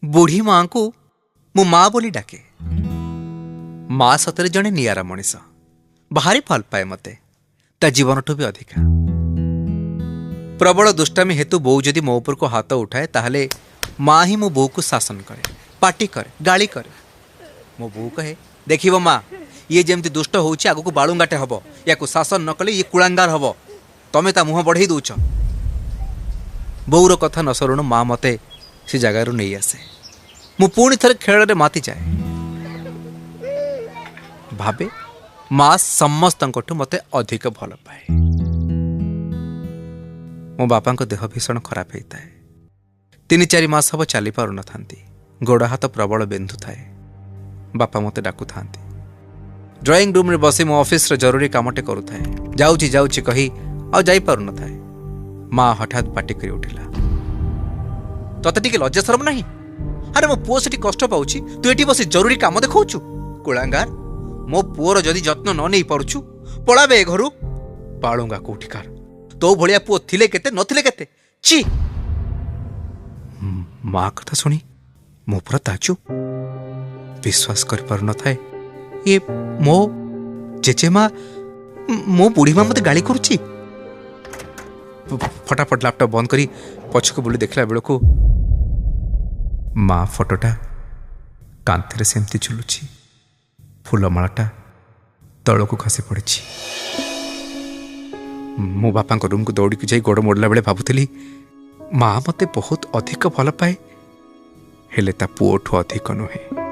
बुढ़ी माँ को मु माँ बोली डाके। माँ सतरे जड़े निआरा मनीष भारी भल पाए मते ता जीवनठू भी अधिका। प्रबल दुष्टामी हेतु बो जदि मो उपर को हाथ उठाए ताहले माँ ही मो बो को शासन करे, पाटी करे, गाली करे। मो बो कहे देखिबो माँ ये जेमती दुष्ट होउछि आगु को बालुंगाटे हबो, या को शासन न कले ये कुलांगार हबो, तमे ता मुह बढ़ई दउछ। बोर कथा न सरुण माँ मते से जगार नहीं आसे। मु पुणी थरे खेल रे माति जाए। भाबे माँ समस्त मते अधिक भल पाए। मो बापा को देह भीषण खराब होता है। 3-4 मास हम चली पार न गोड़ हाथ प्रबल बिंधु थाए। बापा मते डाकू था। ड्राइंग रूम रे बसी मो ऑफिस रे जरूरी कामटे करूए। जाऊची जाऊची कही आ जाई पार न थाए। माँ हठात पाटी करी उठिला, तते टिके लज्जा शरम नहीं? अरे मो पुओ सेठी कष्ट पाउची, तू एठी बसी जरूरी काम देखौछु? कुलांगार, मो पुओर जदि जत्न न नहीं पारुछु पळाबे ए घरु। पाळुंगा कोठिकार, तो भलिया पुओ थिले केते नथिले केते। छी! माँ कथा सुनी मो पूरा ताचु विश्वास कर पार न थाए। ये मो जेजेमा मो बुढ़ी माँ मते गाली करुची। फटाफट लैपटॉप बंद करी पछको बुली देखला बेलको माँ फोटोटा कांथरे सेमती झुलुची। फूलमालाटा तलको खसी पड़ी। मो बापा रूम को दौड़ी जाई गोड़ मोड़ला बेले भाबुथली माँ मते बहुत अधिक भल पाए, हेले ता पुओठू अधिक नुहे।